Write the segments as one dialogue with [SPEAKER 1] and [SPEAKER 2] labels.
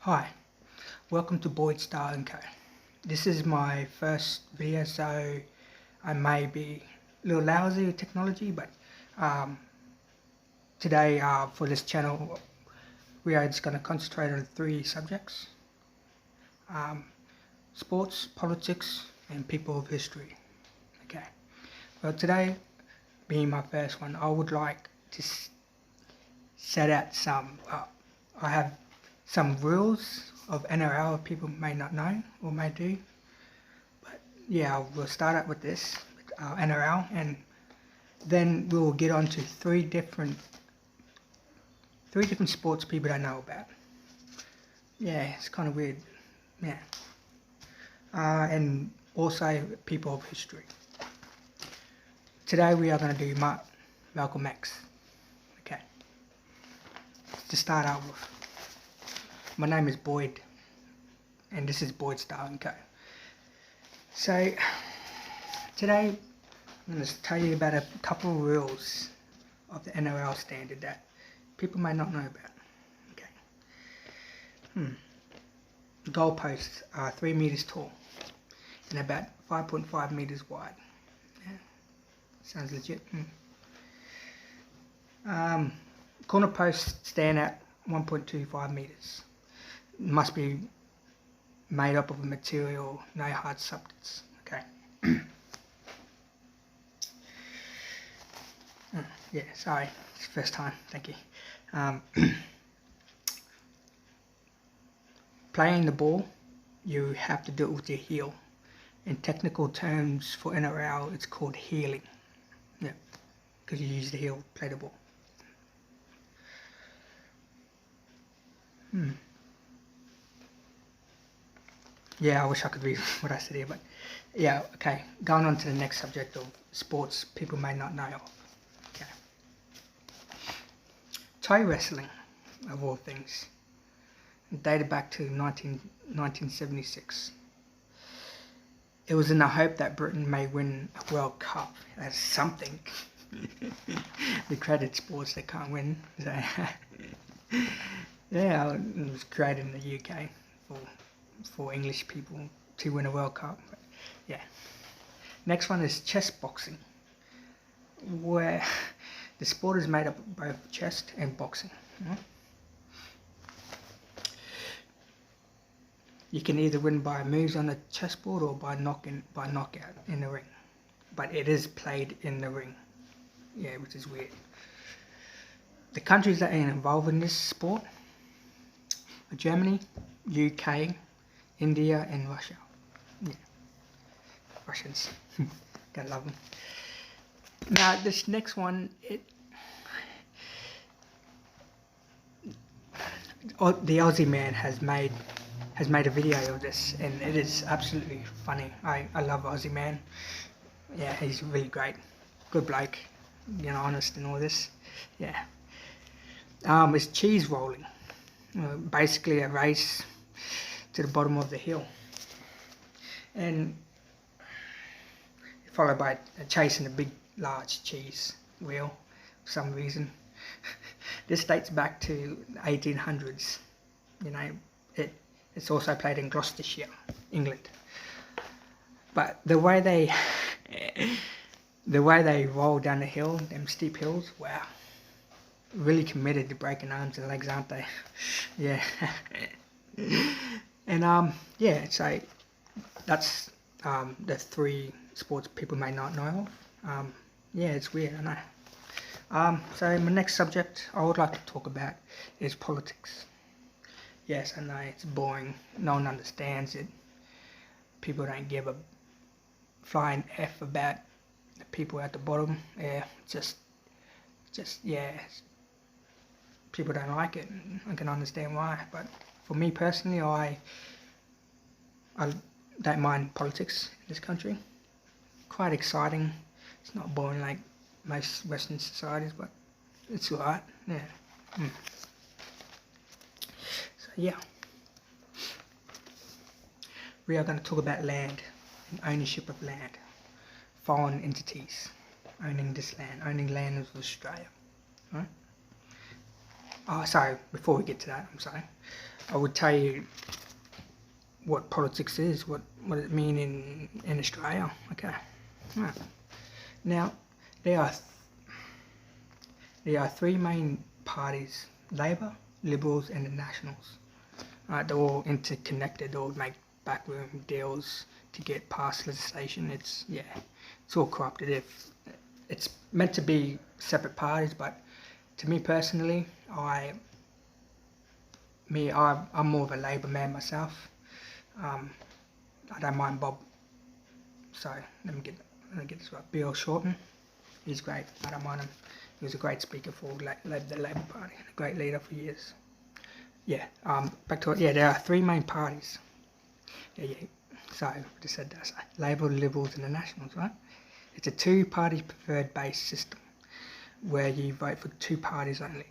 [SPEAKER 1] Hi, welcome to Boyd Star & Co. This is my first video, so I may be a little lousy with technology, but today for this channel we are just going to concentrate on three subjects: sports, politics, and people of history. Okay, well, today being my first one, I would like to set out some I have some rules of NRL people may not know or may do, but yeah, we'll start out with this, with NRL, and then we'll get on to three different sports people don't know about. Yeah, it's kind of weird. Yeah, and also people of history. Today we are going to do Malcolm X. Okay, to start out with, my name is Boyd, and this is Boyd Star & Co. So, today I'm going to tell you about a couple of rules of the NRL standard that people may not know about. Okay. The goalposts are 3 meters tall and about 5.5 meters wide. Yeah. Sounds legit. Corner posts stand at 1.25 meters. Must be made up of a material, no hard substance. Okay. Yeah, sorry, it's the first time. Thank you. Playing the ball, you have to do it with your heel. In technical terms for NRL, it's called heeling. Yeah, because you use the heel to play the ball. Yeah, I wish I could read what I said here, but yeah, okay. Going on to the next subject of sports people may not know of. Okay. Toe wrestling, of all things, dated back to 1976. It was in the hope that Britain may win a World Cup. That's something. The credit sports they can't win. So yeah, it was created in the UK for English people to win a World Cup. But yeah. Next one is chess boxing, where the sport is made up of both chess and boxing. You can either win by moves on the chessboard or by knockout in the ring, but it is played in the ring. Yeah, which is weird. The countries that are involved in this sport are Germany, UK, India, and Russia. Yeah, Russians. Gotta love them. Now this next one, the Aussie man has made a video of this, and it is absolutely funny. I love Aussie man. Yeah, he's really great, good bloke, honest and all this. Yeah. It's cheese rolling, basically a race to the bottom of the hill, and followed by chasing a big large cheese wheel for some reason. This dates back to the 1800s. It's also played in Gloucestershire, England. But the way they roll down the hill, them steep hills, wow. Really committed to breaking arms and legs, aren't they? Yeah. And yeah, so that's the three sports people may not know of. Yeah, it's weird, I know. So my next subject I would like to talk about is politics. Yes, I know it's boring. No one understands it. People don't give a flying F about the people at the bottom. Yeah, just yeah. People don't like it. I can understand why, but for me personally, I don't mind politics in this country. Quite exciting. It's not boring like most Western societies, but it's alright. Yeah. So yeah, we are going to talk about land and ownership of land. Foreign entities owning this land, owning land of Australia. Right? Oh, sorry, before we get to that, I'm sorry. I would tell you what politics is, what it mean in Australia. Okay. Right. Now, there are three main parties: Labor, Liberals, and the Nationals. They're all interconnected. They all make backroom deals to get past legislation. It's all corrupted. It's meant to be separate parties, but to me personally, I'm more of a Labor man myself. I don't mind Bob. Sorry, let me get this right. Bill Shorten. He's great. I don't mind him. He was a great speaker for the Labor Party, a great leader for years. Yeah. Back to it. Yeah, there are three main parties. Yeah. So I just said that. So, Labor, Liberals, and the Nationals, right? It's a two-party preferred-based system where you vote for two parties only.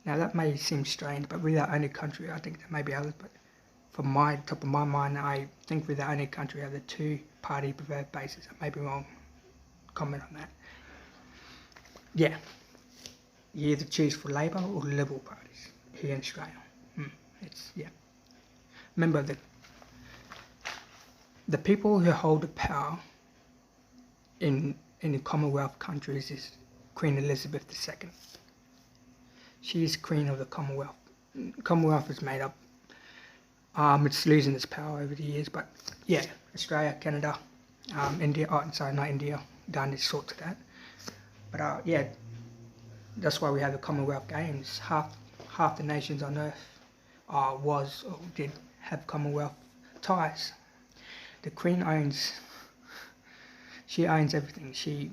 [SPEAKER 1] Now that may seem strange, but we're the only country. I think there may be others, but from my top of my mind, I think we're the only country of the two-party preferred basis. I may be wrong. Comment on that. Yeah. You either choose for Labor or Liberal parties here in Australia. Remember the people who hold the power in the Commonwealth countries is Queen Elizabeth II. She is Queen of the Commonwealth. Commonwealth is made up. It's losing its power over the years, but yeah, Australia, Canada, India. Not India. Done is short to that. But yeah, that's why we have the Commonwealth Games. Half the nations on earth was or did have Commonwealth ties. The Queen owns everything. She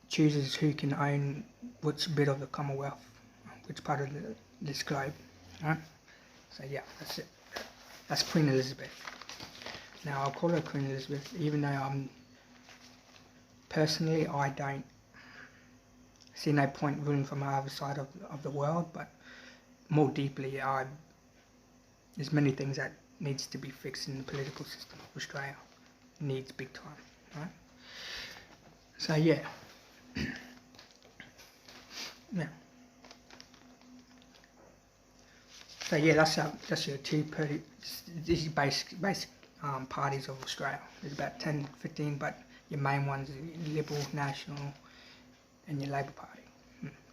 [SPEAKER 1] chooses who can own which bit of the Commonwealth, which part of this globe. Right? So yeah, that's it. That's Queen Elizabeth. Now I'll call her Queen Elizabeth, even though personally I don't see no point ruling from the other side of the world, but more deeply, there's many things that needs to be fixed in the political system of Australia. It needs big time, right? So yeah. Yeah. So yeah, that's your these basic parties of Australia. There's about 10, 15, but your main ones are Liberal, National, and your Labor Party.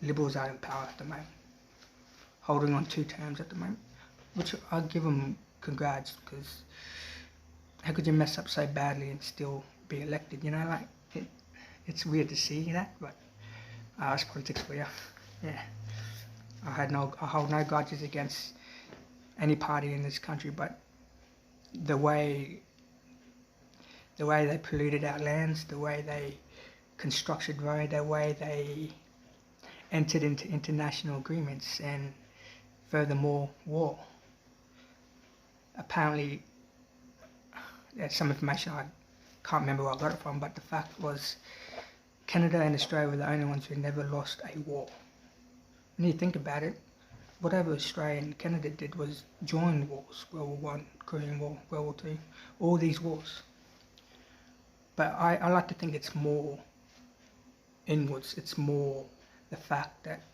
[SPEAKER 1] Liberals are in power at the moment, holding on 2 terms at the moment, which I'll give them congrats, because how could you mess up so badly and still be elected? You know, like it's weird to see that, but that's politics for you. Yeah, I hold no grudges against any party in this country, but the way they polluted our lands, the way they constructed road, the way they entered into international agreements, and furthermore war. Apparently, there's some information I can't remember where I got it from, but the fact was Canada and Australia were the only ones who never lost a war. When you think about it, whatever Australia and Canada did was join wars: World War I, Korean War, World War II, all these wars. But I like to think it's more inwards. It's more the fact that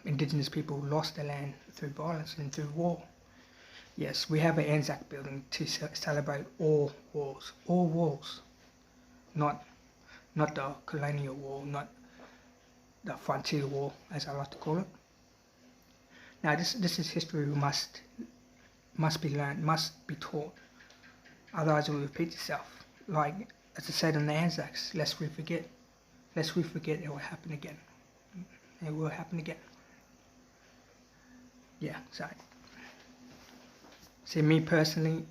[SPEAKER 1] Indigenous people lost their land through violence and through war. Yes, we have an Anzac building to celebrate all wars, not the colonial war, not the frontier war, as I like to call it. Now, this is history we must be learned, must be taught. Otherwise, it will repeat itself. Like, as I said in the Anzacs, lest we forget, it will happen again. It will happen again. Yeah, so. See, me personally,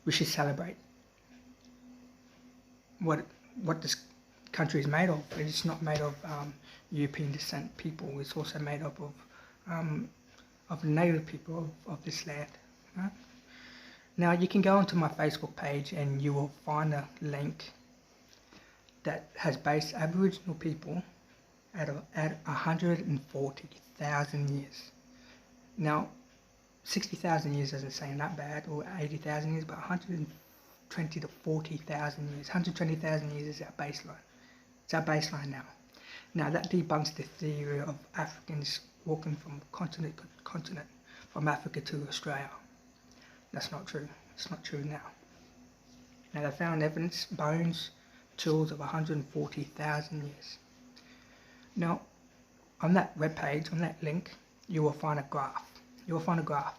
[SPEAKER 1] we should celebrate what this country is made of. It's not made of European descent people. It's also made up of native people of this land. Right? Now, you can go onto my Facebook page and you will find a link that has based Aboriginal people at 140,000 years. Now, 60,000 years doesn't seem that bad, or 80,000 years, but 120 to 40,000 years. 120,000 years is our baseline. It's our baseline now. Now that debunks the theory of Africans walking from continent to continent, from Africa to Australia. That's not true. It's not true now. Now they found evidence, bones, tools of 140,000 years. Now, on that webpage, on that link, you will find a graph. You will find a graph.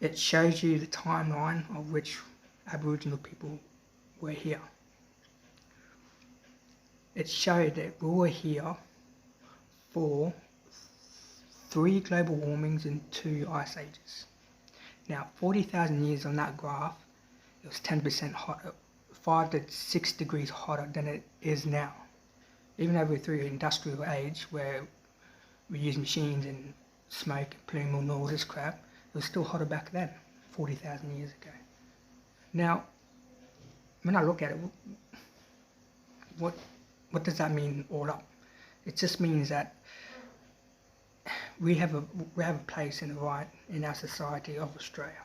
[SPEAKER 1] It shows you the timeline of which Aboriginal people were here. It showed that we were here for 3 global warmings and 2 ice ages. Now, 40,000 years on that graph, it was 10% hotter, 5 to 6 degrees hotter than it is now. Even though we're through an industrial age where we use machines and smoke and plume and all this crap, it was still hotter back then, 40,000 years ago. Now, when I look at it, what does that mean all up? It just means that we have a place in the right in our society of Australia.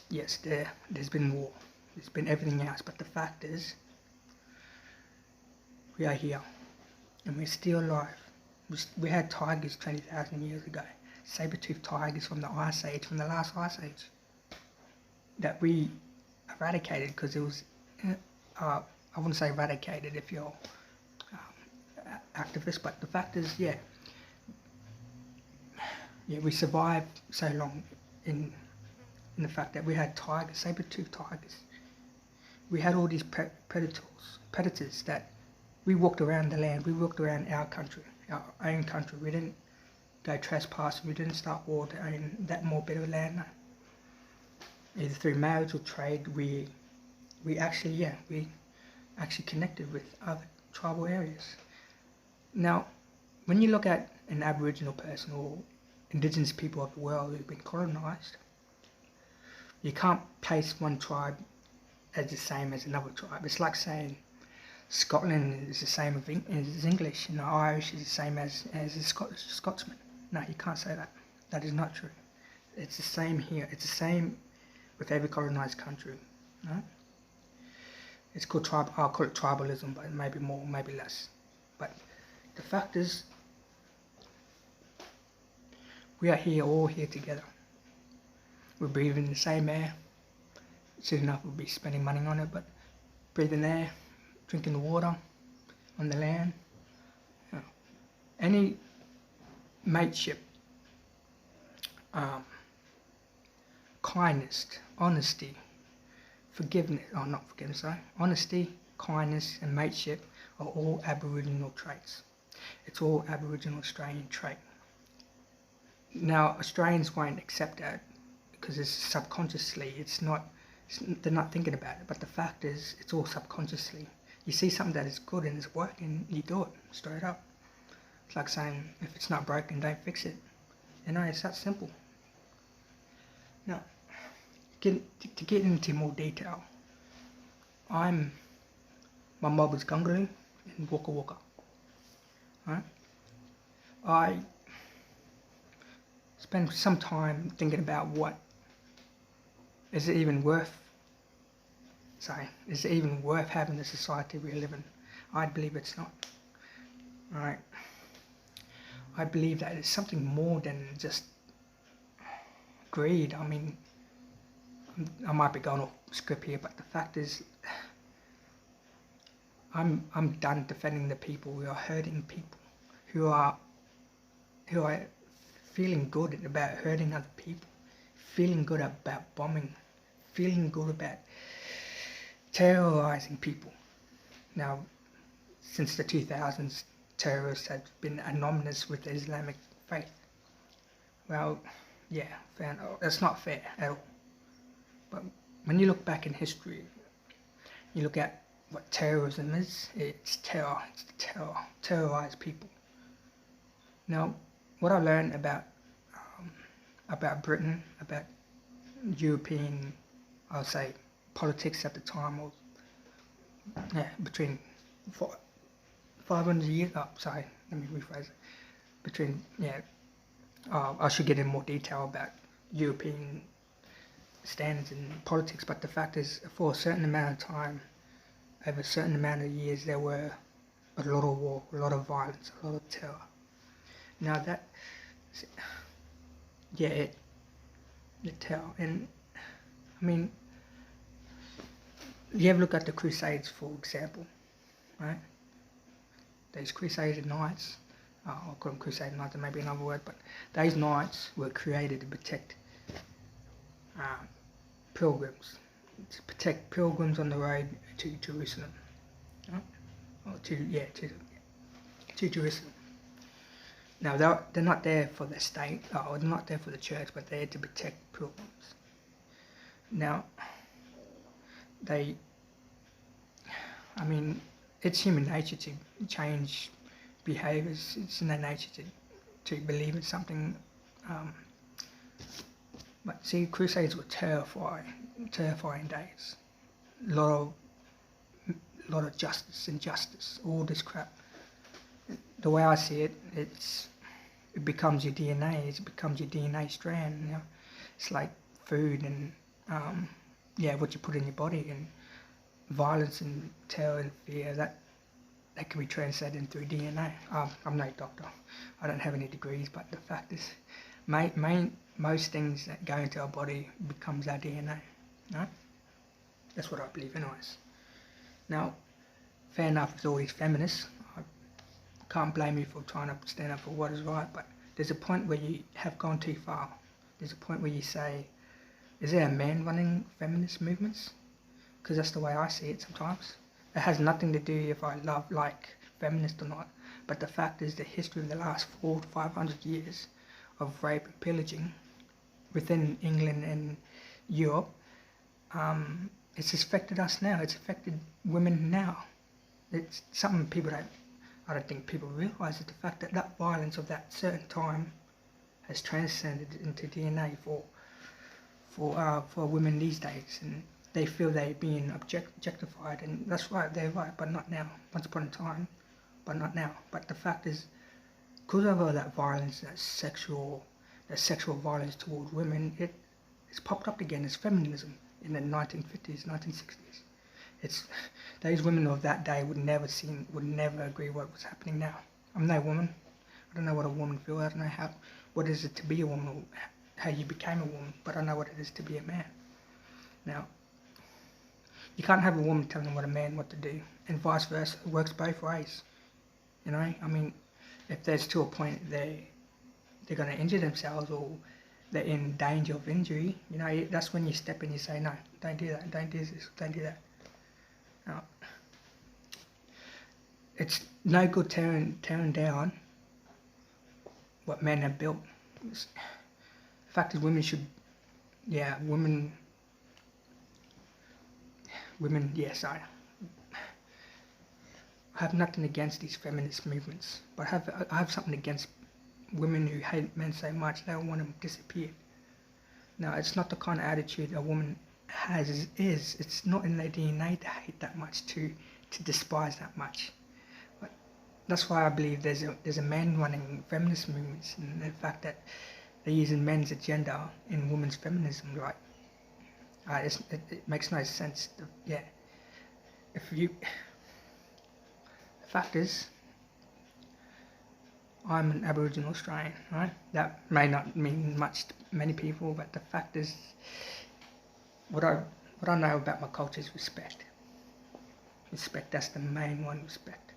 [SPEAKER 1] Yes, there's been war, there's been everything else, but the fact is, we are here, and we're still alive. We had tigers 20,000 years ago, saber-toothed tigers from the Ice Age, from the last Ice Age, that we eradicated because it was, I wouldn't say eradicated if you're activist, but the fact is, yeah, we survived so long in the fact that we had tigers, saber-toothed tigers. We had all these predators that we walked around the land, we walked around our country, our own country. We didn't go trespassing, we didn't start war to own that more bit of land. No. Either through marriage or trade, we actually connected with other tribal areas. Now, when you look at an Aboriginal person or Indigenous people of the world who've been colonised, you can't place one tribe as the same as another tribe. It's like saying Scotland is the same as English, and Irish is the same as a Scotsman. No, you can't say that. That is not true. It's the same here. It's the same with every colonised country. No? It's called I'll call it tribalism, but maybe more, maybe less. But the fact is, we are here, all here together. We're breathing the same air. Soon enough, we'll be spending money on it, but breathing air, drinking the water on the land. Any mateship, kindness, honesty, forgiveness, honesty, kindness and mateship are all Aboriginal traits. It's all Aboriginal Australian trait. Now, Australians won't accept that because it's subconsciously, they're not thinking about it, but the fact is, it's all subconsciously. You see something that is good and is working, you do it straight up. It's like saying, if it's not broken, don't fix it. It's that simple. Now, to get into more detail, my mob is Gungaloo and Waka Waka. Right? I spent some time thinking about is it even worth having the society we live in? I believe it's not. Right? I believe that it's something more than just greed. I mean, I might be going off script here, but the fact is, I'm done defending the people who are hurting people, who are feeling good about hurting other people, feeling good about bombing, feeling good about terrorizing people. Now, since the 2000s, terrorists have been anonymous with the Islamic faith. Well, yeah, that's not fair at all. But when you look back in history, you look at what terrorism is, it's terror, terrorize people. Now, what I learned about Britain, about European, I'll say, politics at the time was, between 500 years, let me rephrase it, I should get in more detail about European standards in politics, but the fact is, for a certain amount of time, over a certain amount of years, there were a lot of war, a lot of violence, a lot of terror. Now that, yeah, the terror, and I mean, you ever look at the Crusades, for example, right? Those Crusader Knights, I'll call them Crusader Knights, there may be another word, but those knights were created to protect pilgrims, to protect pilgrims on the road to Jerusalem, right? Or to Jerusalem. Now they're not there for the state, or they're not there for the church, but they're to protect pilgrims. Now, I mean, it's human nature to change behaviours. It's in their nature to believe in something. But see, Crusades were terrifying days. A lot of justice, injustice, all this crap. The way I see it, it becomes your DNA. It becomes your DNA strand. You know? It's like food and what you put in your body, and violence and terror and fear that can be translated through DNA. I'm no doctor. I don't have any degrees, but the fact is, most things that go into our body becomes our DNA. No? That's what I believe anyways. Now, fair enough with all these feminists. I can't blame you for trying to stand up for what is right, but there's a point where you have gone too far. There's a point where you say, is there a man running feminist movements? Because that's the way I see it sometimes. It has nothing to do if I like feminists or not, but the fact is the history of the last 400 to 500 years of rape and pillaging within England and Europe, it's affected us now. It's affected women now. It's something I don't think people realise, is the fact that that violence of that certain time has transcended into DNA for women these days, and they feel they're being objectified, and that's right, they're right, but not now. Once upon a time, but not now. But the fact is, because of all that violence, that sexual violence towards women, it's popped up again as feminism in the 1950s, 1960s. It's those women of that day would never agree what was happening now. I'm no woman. I don't know what a woman feels. I don't know what is it to be a woman, or how you became a woman, but I know what it is to be a man. Now, you can't have a woman telling what a man what to do, and vice versa. It works both ways. You know, I mean, if there's to a point they're going to injure themselves, or they're in danger of injury, you know, that's when you step in. You say, no, don't do that. Don't do this. Don't do that. Now, it's no good tearing down what men have built. The fact is, women, yes, I have nothing against these feminist movements, but I have something against women who hate men so much they want them disappeared. Now, it's not the kind of attitude a woman has. It's not in their DNA to hate that much, to despise that much. But that's why I believe there's a man running feminist movements, and the fact that they're using men's agenda in women's feminism, like. It makes no sense. The fact is, I'm an Aboriginal Australian, right? That may not mean much to many people, but the fact is, what I know about my culture is respect. Respect, that's the main one, respect.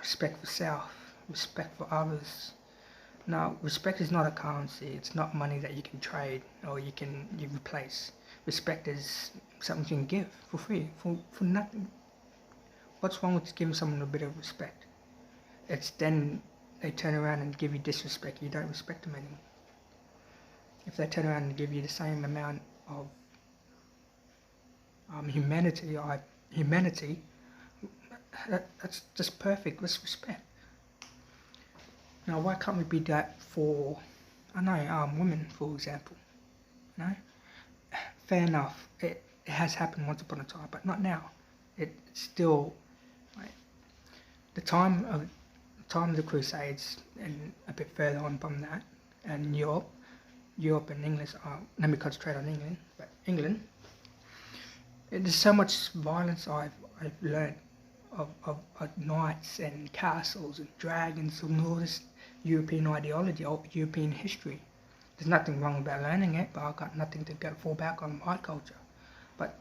[SPEAKER 1] Respect for self, respect for others. Now, respect is not a currency. It's not money that you can trade or you replace. Respect is something you can give for free, for nothing. What's wrong with giving someone a bit of respect? It's then they turn around and give you disrespect. You don't respect them anymore. If they turn around and give you the same amount of humanity, that's just perfect. Let's respect. Now, why can't we be that for, women, for example? You know? Fair enough, it has happened once upon a time, but not now. It's still, like, the time of the Crusades, and a bit further on from that, and Europe and England let me concentrate on England, but England, there's so much violence I've learned of knights and castles and dragons and all this European ideology or European history. There's nothing wrong about learning it, but I've got nothing to fall back on my culture. But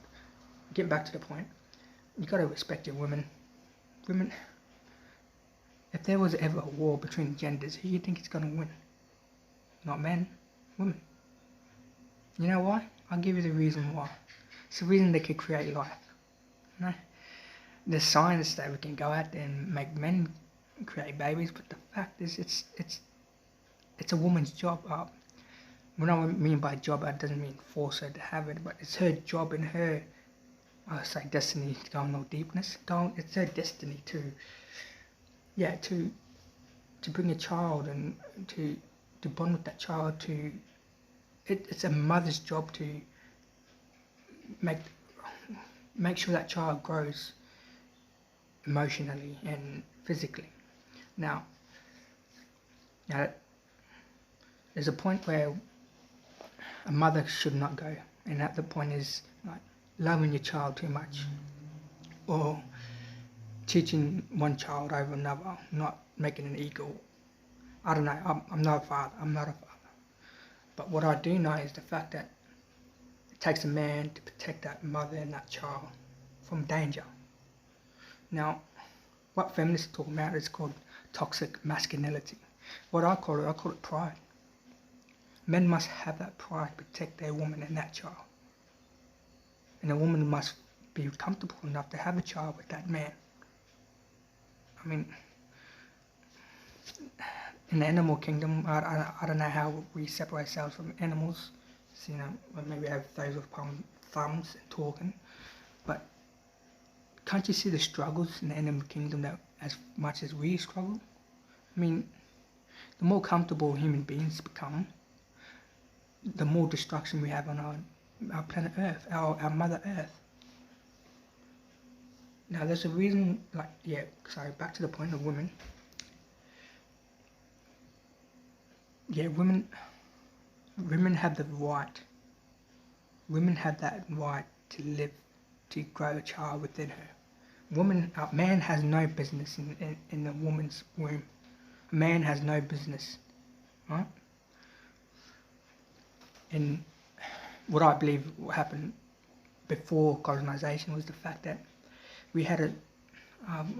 [SPEAKER 1] getting back to the point, you got to respect your women. Women, if there was ever a war between genders, who do you think is going to win? Not men, women. You know why? I'll give you the reason why. It's the reason they could create life. You know? There's science that we can go out there and make men create babies, but the fact is, it's a woman's job. What I mean by job, that doesn't mean force her to have it, but it's her job and her, I say destiny, to go on no deepness. It's her destiny to bring a child and to bond with that child. It's a mother's job to make sure that child grows emotionally and physically. Now there's a point where a mother should not go, and that the point is like loving your child too much, or teaching one child over another, not making an equal. I don't know. I'm not a father. But what I do know is the fact that it takes a man to protect that mother and that child from danger. Now, what feminists talk about is called toxic masculinity. What I call it pride. Men must have that pride to protect their woman and that child. And a woman must be comfortable enough to have a child with that man. I mean, in the animal kingdom, I don't know how we separate ourselves from animals. So, maybe we have those with thumbs and talking. But can't you see the struggles in the animal kingdom that as much as we struggle? I mean, the more comfortable human beings become, the more destruction we have on our planet Earth, our Mother Earth. Now, there's a reason, back to the point of women. Yeah, women have the right. Women have that right to live, to grow a child within her. A man has no business in a woman's womb. A man has no business, right? And what I believe happened before colonization was the fact that we had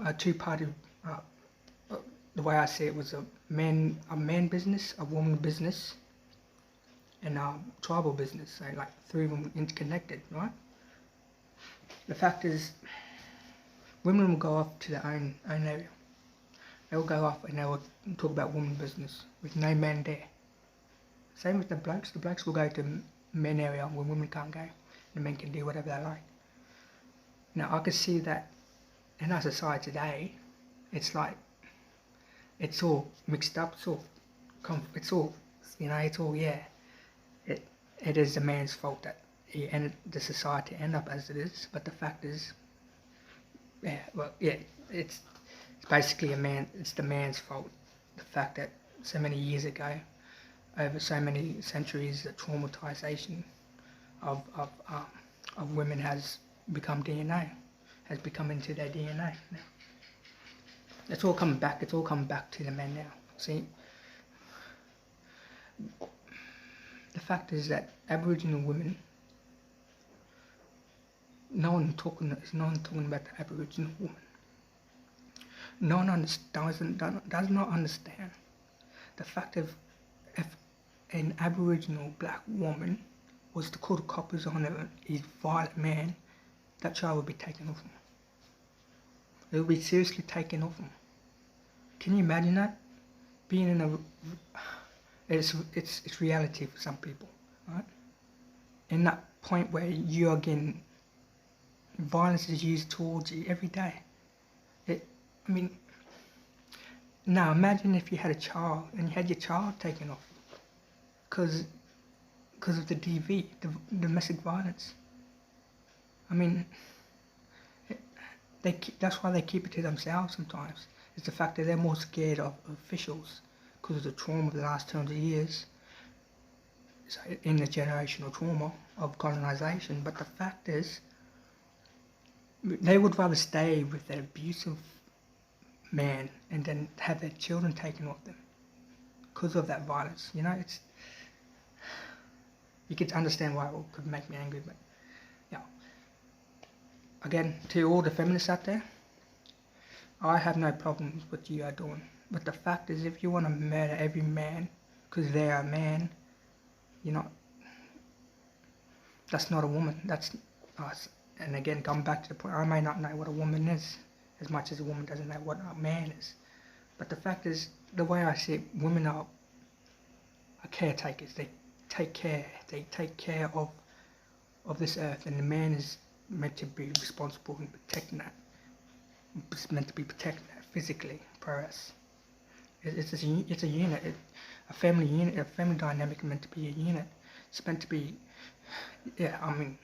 [SPEAKER 1] a two-party. The way I see it was a man business, a woman business, and a tribal business. So like three of them interconnected, right? The fact is, women will go off to their own area. They will go off and they will talk about woman business with no man there. Same with the blokes. The blokes will go to men area where women can't go. The men can do whatever they like. Now I can see that in our society today, it's like it's all mixed up. It is the man's fault that the society end up as it is. But the fact is, it's basically it's the man's fault. The fact that so many years ago, over so many centuries, the traumatization of women has become DNA, has become into their DNA now. It's all coming back to the men now. See, the fact is that Aboriginal women, no one talking about the Aboriginal woman. No one does not understand the fact of if an Aboriginal black woman was to call the coppers on a violent man, that child would be taken off him. It would be seriously taken off him. Can you imagine that? Being in it's reality for some people, right? In that point where you are getting violence is used towards you every day. Now imagine if you had a child and you had your child taken off because of the DV, the domestic violence. That's why they keep it to themselves sometimes. It's the fact that they're more scared of officials because of the trauma of the last 200 years, so in the generational trauma of colonization. But the fact is, they would rather stay with that abusive man and then have their children taken off them because of that violence. You know, it's you could understand why it could make me angry, but yeah. Again, to all the feminists out there, I have no problems with what you are doing. But the fact is, if you want to murder every man because they are a man, you're not. That's not a woman. That's us. And again, come back to the point, I may not know what a woman is as much as a woman doesn't know what a man is. But the fact is, the way I see it, women are caretakers. They take care of this earth, and the man is meant to be responsible in protecting that. It's meant to be protecting that physically, prowess. It's a unit. A family unit, a family dynamic is meant to be a unit. It's meant to be, yeah, I mean,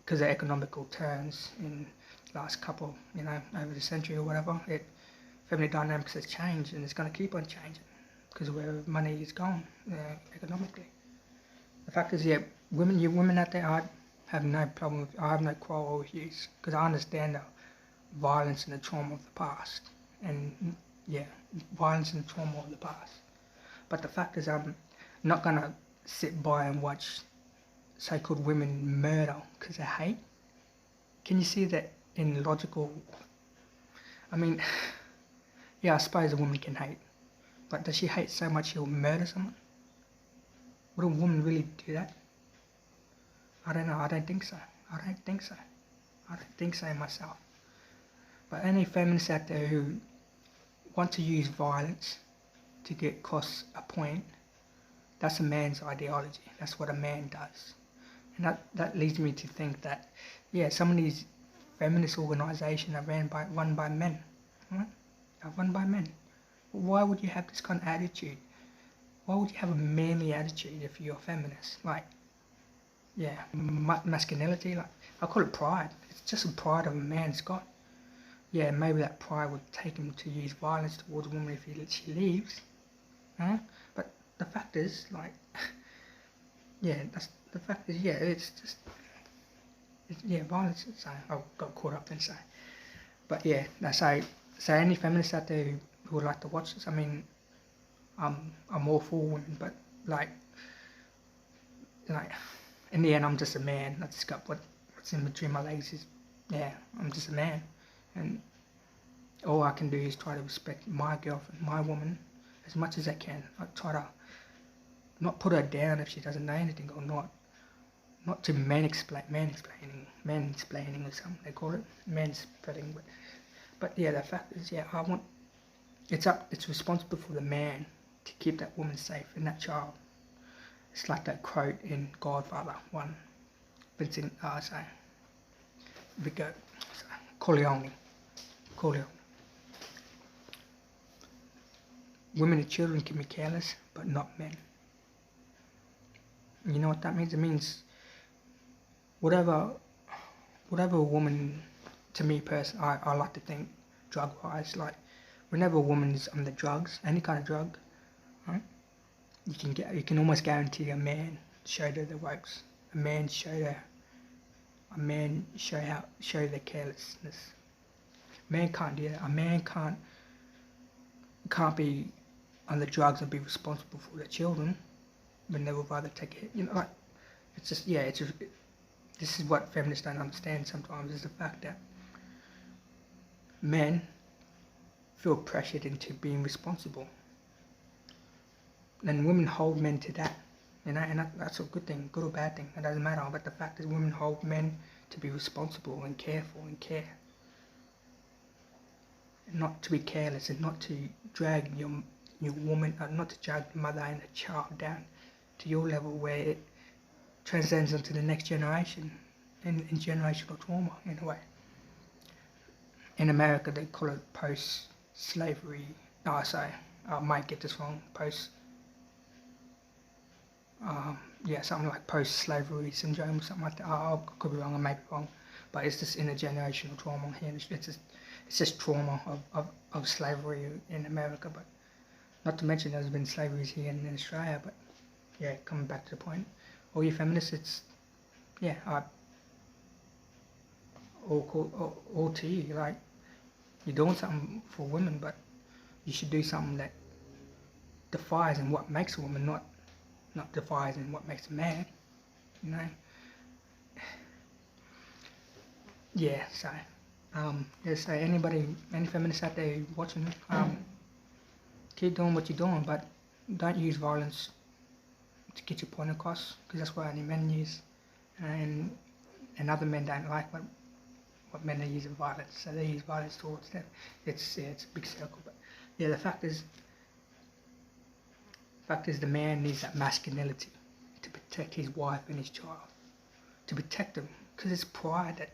[SPEAKER 1] because of economical terms in the last couple, over the century or whatever, family dynamics has changed, and it's going to keep on changing because of where money is going economically. The fact is, yeah, you women out there, I have no problem I have no quarrel with you because I understand the violence and the trauma of the past, and yeah, violence and trauma of the past. But the fact is, I'm not gonna sit by and watch so-called women murder because of hate. Can you see that in logical? I mean, yeah, I suppose a woman can hate, but does she hate so much she'll murder someone? Would a woman really do that? I don't know. I don't think so. I don't think so myself. But any feminists out there who want to use violence to get across a point, that's a man's ideology. That's what a man does. And that leads me to think that, yeah, some of these feminist organisations are run by men. Right? Are run by men. Why would you have this kind of attitude? Why would you have a manly attitude if you're a feminist? Like, yeah, masculinity, like, I call it pride. It's just a pride of a man's got. Yeah, maybe that pride would take him to use violence towards a woman if she leaves. Huh? But the fact is, like, it's just, violence. So I got caught up in so. But yeah, so any feminists out there who would like to watch this, I mean, I'm all for women, but like, in the end, I'm just a man. I just got what's in between my legs is, yeah, I'm just a man. And all I can do is try to respect my girlfriend, my woman, as much as I can. I try to not put her down if she doesn't know anything, or not to mansplaining or something they call it, manspreading. But yeah, the fact is, yeah, it's responsible for the man to keep that woman safe and that child. It's like that quote in Godfather 1, Vincent, Corleone. Women and children can be careless, but not men. You know what that means? It means whatever a woman, to me personally, I like to think drug-wise, like whenever a woman is on the drugs, any kind of drug, right? You can almost guarantee a man showed her the ropes. A man show their carelessness. A man can't do that. A man can't be on the drugs and be responsible for their children when they would rather take it. Like, it's just, yeah, this is what feminists don't understand sometimes, is the fact that men feel pressured into being responsible. And women hold men to that, and that's a good thing, good or bad thing, it doesn't matter. But the fact is, women hold men to be responsible and careful and care, and not to be careless, and not to drag your woman, not to drag the mother and the child down to your level where it transcends into the next generation, in generational trauma in a way. In America, they call it post-slavery. I might get this wrong. Something like post-slavery syndrome, something like that. I could be wrong, I may be wrong, but it's just intergenerational trauma here. It's just trauma of slavery in America, but not to mention there's been slaveries here in Australia. But yeah, coming back to the point, all you feminists, or to you. Like, you're doing something for women, but you should do something that defies in what makes a woman, not defies in what makes a man. You know. Yeah. So, so any feminists out there watching, keep doing what you're doing, but don't use violence to get your point across, because that's what only men use, and other men don't like what men are using violence, so they use violence towards them. It's a big circle, but yeah, the fact is the man needs that masculinity to protect his wife and his child, to protect them, because it's pride that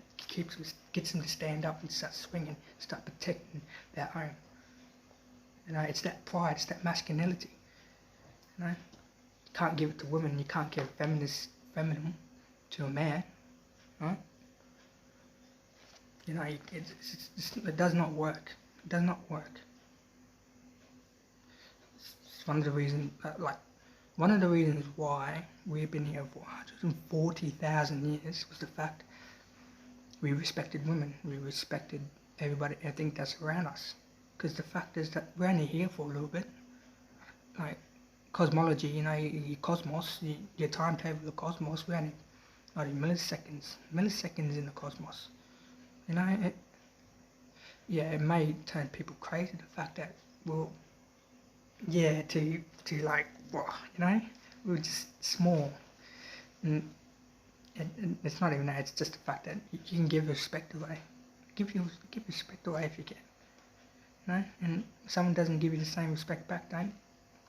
[SPEAKER 1] gets them to stand up and start swinging, start protecting their home. You know, it's that pride, it's that masculinity. You know, you can't give it to women, you can't give feminine to a man, right? You know, it does not work. It does not work. It's one of the reasons, why we've been here for 140,000 years was the fact we respected women, we respected everything that's around us. Because the fact is that we're only here for a little bit. Like, cosmology, you know, your cosmos, your timetable of the cosmos, we're only milliseconds in the cosmos. You know, it may turn people crazy, the fact that, well, yeah, to like, well, you know, we're just small. And it's not even that, it's just the fact that you can give respect away. Give respect away if you can. You know, and if someone doesn't give you the same respect back, don't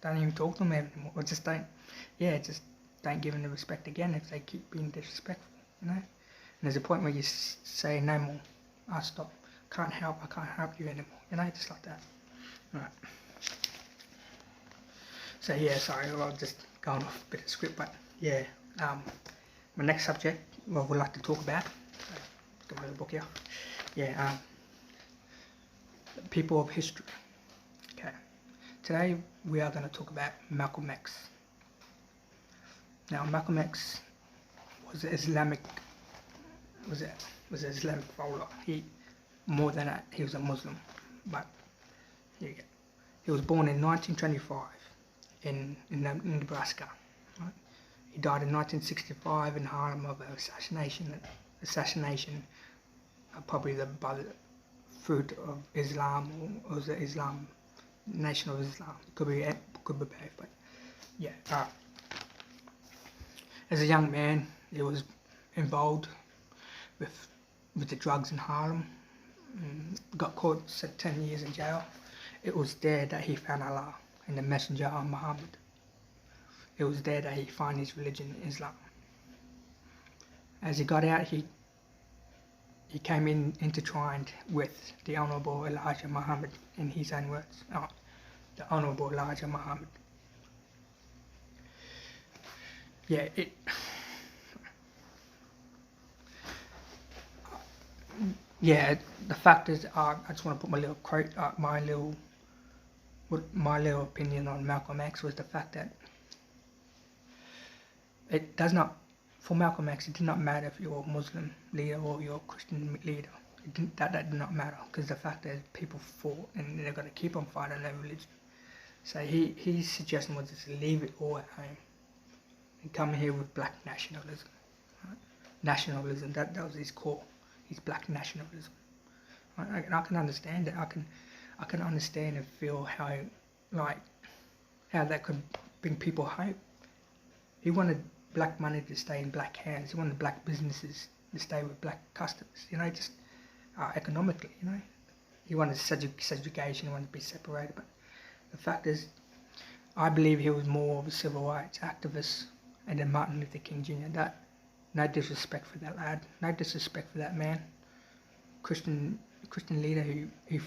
[SPEAKER 1] even talk to them anymore, or just don't give them the respect again if they keep being disrespectful, you know. And there's a point where you say, no more, I'll stop, I can't help you anymore, you know, just like that. Alright. So yeah, sorry, I'll just going off a bit of script, but yeah, my next subject, we'd like to talk about, let's go to the book here, yeah, people of history. Okay, today we are going to talk about Malcolm X. Now, Malcolm X was an Islamic follower. He was a Muslim, but here you go. He was born in 1925 in Nebraska. Right? He died in 1965 in Harlem of an assassination, probably by the fruit of Islam, or was it Islam, Nation of Islam? Could be both, but yeah. As a young man, he was involved with the drugs in Harlem. Got caught, spent 10 years in jail. It was there that he found Allah and the Messenger of Muhammad. It was there that he found his religion, Islam. As he got out, he came intertwined with the Honourable Elijah Muhammad, in his own words. The Honourable Elijah Muhammad. Yeah, the fact is, I just want to put my little quote, my little opinion on Malcolm X was the fact that for Malcolm X, it did not matter if you're a Muslim leader or you're a Christian leader. That did not matter, because the fact that people fought and they're going to keep on fighting their religion. So his suggestion was just leave it all at home and come here with black nationalism. Right? Nationalism, that was his core, his black nationalism. Right? I can understand it. I can understand and feel how that could bring people hope. He wanted black money to stay in black hands. He wanted black businesses to stay with black customers. You know, just economically. You know, he wanted segregation. He wanted to be separated. But the fact is, I believe he was more of a civil rights activist, and then Martin Luther King Jr. No disrespect for that lad. No disrespect for that man. Christian leader who used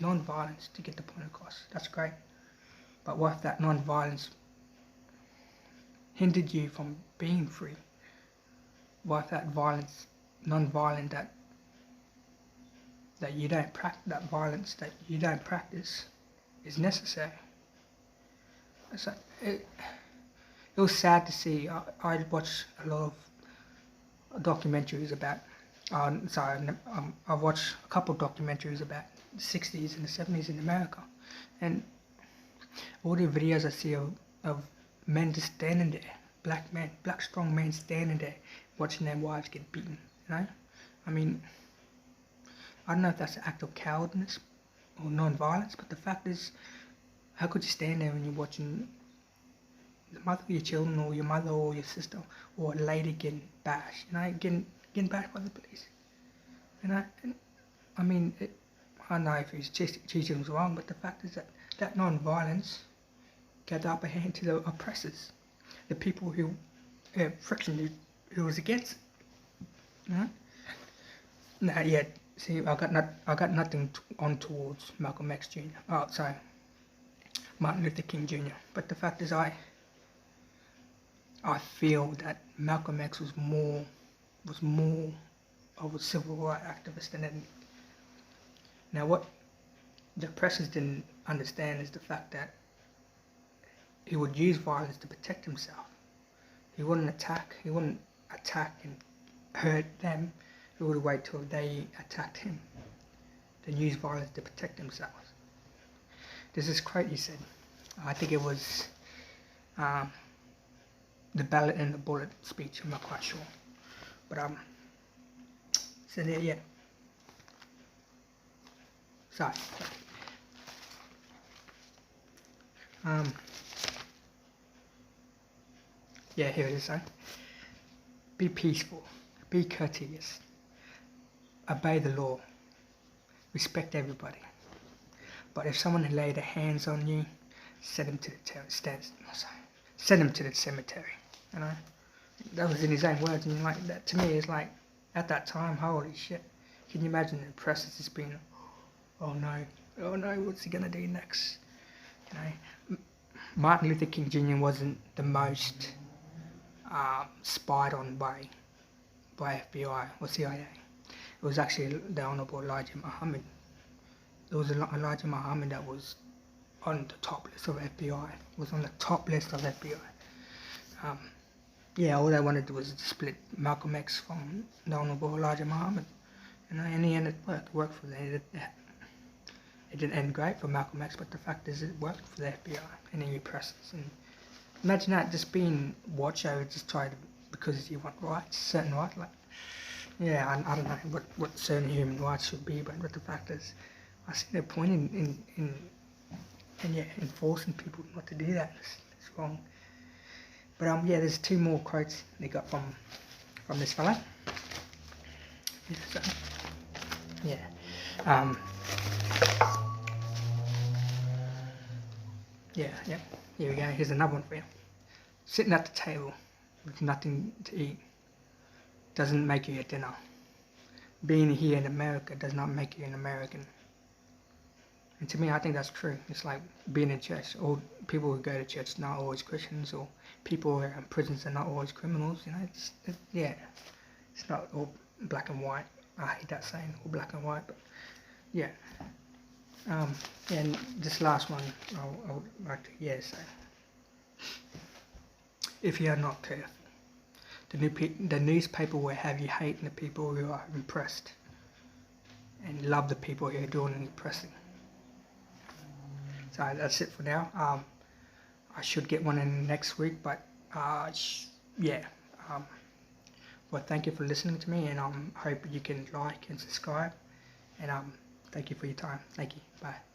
[SPEAKER 1] non-violence to get the point across. That's great. But what if that non-violence hindered you from being free? What if that non-violent, that you don't practice, that violence that you don't practice is necessary? So it was sad to see. I watched a lot of documentaries about I've watched a couple documentaries about the 60s and the 70s in America, and all the videos I see of men just standing there, black men, black strong men standing there, watching their wives get beaten. You know, I mean, I don't know if that's an act of cowardness or non-violence, but the fact is, how could you stand there when you're watching the mother of your children, or your mother, or your sister, or a lady getting bashed? You know, getting bashed by the police. You know, and, I mean, I don't know if his teaching was wrong, but the fact is that non-violence gave the upper hand to the oppressors, the people who, friction who was against it. You know? Now, yeah, see, I got nothing on towards Malcolm X Jr. Oh, sorry, Martin Luther King Jr. But the fact is, I feel that Malcolm X was more of a civil rights activist than anything. Now, what the oppressors didn't understand is the fact that he would use violence to protect himself. He wouldn't attack and hurt them. He would wait till they attacked him, then use violence to protect themselves. There's this quote he said, I think it was the ballot and the bullet speech, I'm not quite sure. But so there, yeah. Sorry. Yeah, here it is. Be peaceful, be courteous, obey the law, respect everybody. But if someone lay their hands on you, send them to the cemetery. You know, that was in his own words, and like that to me is like, at that time, holy shit! Can you imagine the oppressors just being, oh no, what's he gonna do next? You know, Martin Luther King Jr. wasn't the most spied on by FBI or CIA. It was actually the Honorable Elijah Muhammad. It was Elijah Muhammad that was on the top list of FBI. Was on the top list of FBI. Yeah, all they wanted was to split Malcolm X from the Honorable Elijah Muhammad. You know, in the end, it worked for them. It didn't end great for Malcolm X, but the fact is, it worked for the FBI and the oppressors. And imagine that just being watched over, just try to, because you want rights, certain rights. Like, yeah, I don't know what certain human rights should be, but the fact is, I see no point in enforcing people not to do that. It's wrong. But yeah, there's two more quotes they got from this fella. Yeah, so, yeah. Yeah. Here we go. Here's another one for you. Sitting at the table with nothing to eat doesn't make you a dinner. Being here in America does not make you an American. And to me, I think that's true. It's like being in church. All people who go to church are not always Christians, or people who are in prisons are not always criminals. You know, it's not all black and white. I hate that saying, all black and white, but yeah. And this last one, I would like to say, if you are not careful, the newspaper will have you hating the people who are impressed, and love the people who are doing the oppressing. So that's it for now. I should get one in next week, but yeah. Well, thank you for listening to me, and hope you can like and subscribe, and thank you for your time. Thank you. Bye.